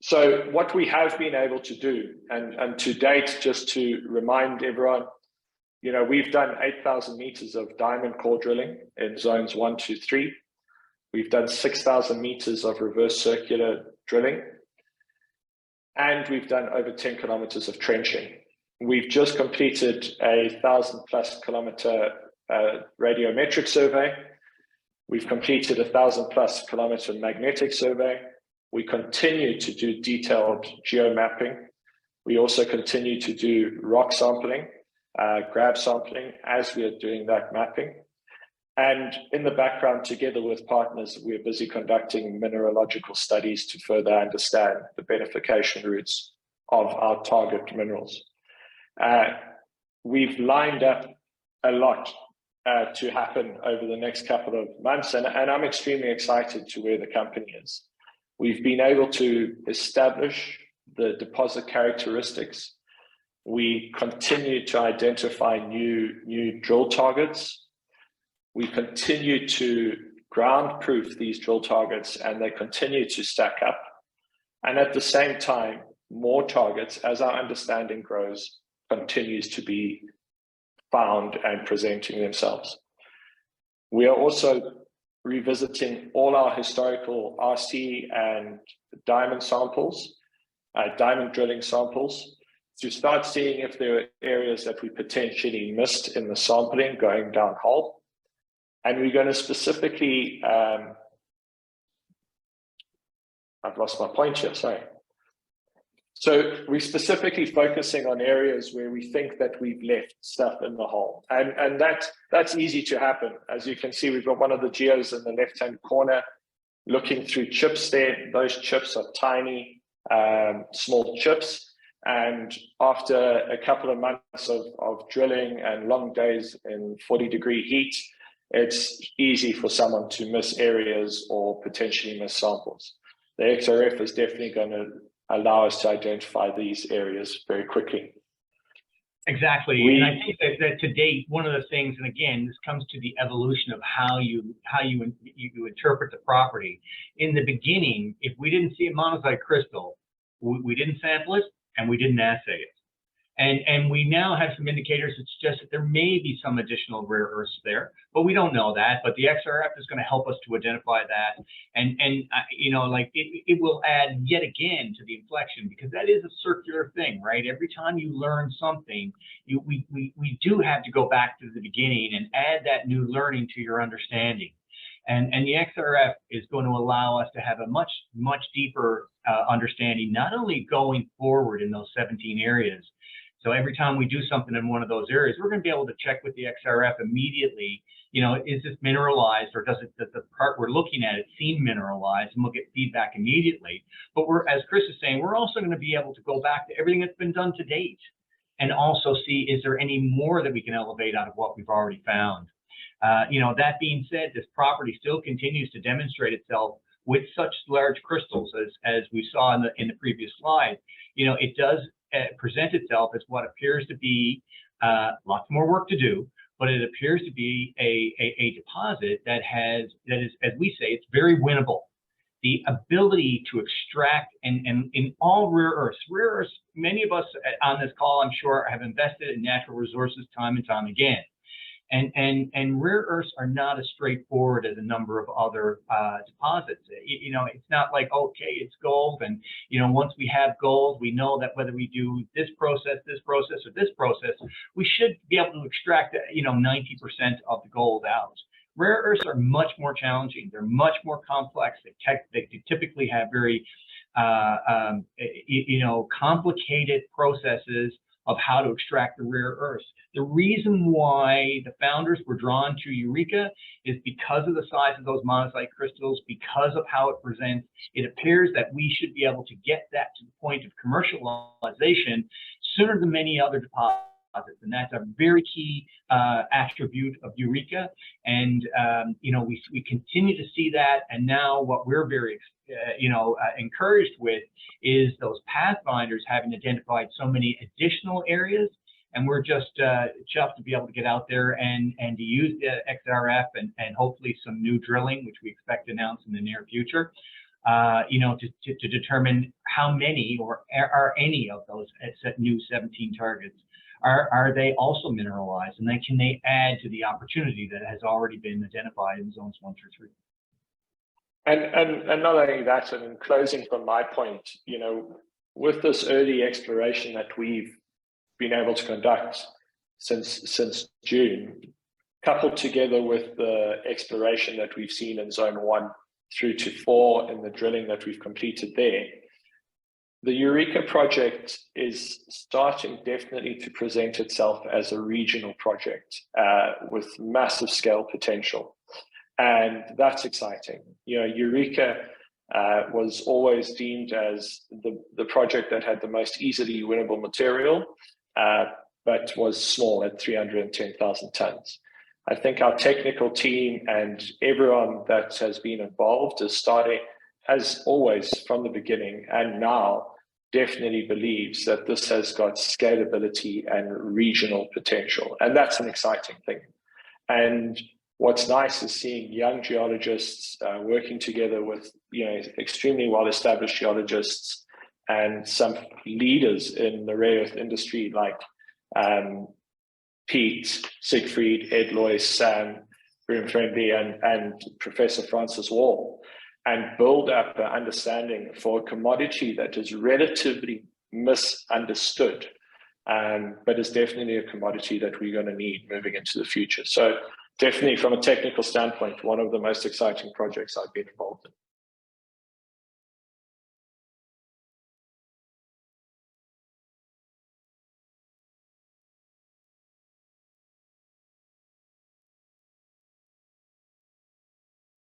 So what we have been able to do, and to date, just to remind everyone, you know, we've done 8,000 meters of diamond core drilling in zones 1, 2, 3. We've done 6,000 meters of reverse circular drilling, and we've done over 10 kilometers of trenching. We've just completed a 1,000+ kilometer radiometric survey. We've completed a 1,000+ kilometer magnetic survey. We continue to do detailed geomapping. We also continue to do rock sampling, grab sampling as we are doing that mapping. And in the background, together with partners, we're busy conducting mineralogical studies to further understand the beneficiation routes of our target minerals. We've lined up a lot to happen over the next couple of months, and I'm extremely excited to where the company is. We've been able to establish the deposit characteristics. We continue to identify new drill targets. We continue to ground proof these drill targets, and they continue to stack up. And at the same time, more targets, as our understanding grows, continues to be found and presenting themselves. We are also revisiting all our historical RC and diamond samples, diamond drilling samples, to start seeing if there are areas that we potentially missed in the sampling going down hole. And we're going to specifically, I've lost my point here, sorry. So we're specifically focusing on areas where we think that we've left stuff in the hole. And that's easy to happen. As you can see, we've got one of the geos in the left-hand corner looking through chips there. Those chips are tiny, small chips. And after a couple of months of drilling and long days in 40-degree heat, it's easy for someone to miss areas or potentially miss samples. The XRF is definitely going to allow us to identify these areas very quickly. Exactly, and I think that to date, one of the things, and again, this comes to the evolution of how you interpret the property. In the beginning, if we didn't see a monazite crystal, we didn't sample it and we didn't assay it. And we now have some indicators that suggest that there may be some additional rare earths there, but we don't know that. But the XRF is going to help us to identify that, and you know, like it will add yet again to the inflection, because that is a circular thing, right? Every time you learn something, we do have to go back to the beginning and add that new learning to your understanding. And the XRF is going to allow us to have a much deeper understanding, not only going forward in those 17 areas. So every time we do something in one of those areas, we're going to be able to check with the XRF immediately, you know, is this mineralized, or does the part we're looking at it seem mineralized, and we'll get feedback immediately. But we're, as Chris is saying, we're also going to be able to go back to everything that's been done to date and also see, is there any more that we can elevate out of what we've already found? You know, that being said, this property still continues to demonstrate itself with such large crystals as we saw in the previous slide. You know, it does present itself as what appears to be lots more work to do, but it appears to be a deposit that is, as we say, it's very winnable. The ability to extract, and in all rare earths, many of us on this call, I'm sure, have invested in natural resources time and time again. And rare earths are not as straightforward as a number of other deposits. You know, it's not like, okay, it's gold, and you know, once we have gold, we know that whether we do this process, or this process, we should be able to extract, you know, 90% of the gold out. Rare earths are much more challenging. They're much more complex. They typically have very, you know, complicated processes of how to extract the rare earths. The reason why the founders were drawn to Eureka is because of the size of those monazite crystals, because of how it presents. It appears that we should be able to get that to the point of commercialization sooner than many other deposits. And that's a very key attribute of Eureka. And, you know, we continue to see that. And now what we're very, you know, encouraged with is those pathfinders having identified so many additional areas. And we're just chuffed to be able to get out there and to use the XRF and hopefully some new drilling, which we expect to announce in the near future, you know, to determine how many or are any of those new 17 targets are they also mineralized, and then can they add to the opportunity that has already been identified in zones 1 through 3. And not only that, and in closing from my point, you know, with this early exploration that we've been able to conduct since June, coupled together with the exploration that we've seen in zone 1 through to 4 in the drilling that we've completed there, the Eureka project is starting definitely to present itself as a regional project with massive scale potential. And that's exciting. You know, Eureka was always deemed as the project that had the most easily winnable material, but was small at 310,000 tons. I think our technical team and everyone that has been involved has always from the beginning and now definitely believes that this has got scalability and regional potential. And that's an exciting thing. And what's nice is seeing young geologists working together with, you know, extremely well-established geologists and some leaders in the rare earth industry like Pete, Siegfried, Ed Lois, Sam, Broom-Friendly, and Professor Francis Wall, and build up an understanding for a commodity that is relatively misunderstood, but is definitely a commodity that we're going to need moving into the future. So definitely from a technical standpoint, one of the most exciting projects I've been involved in.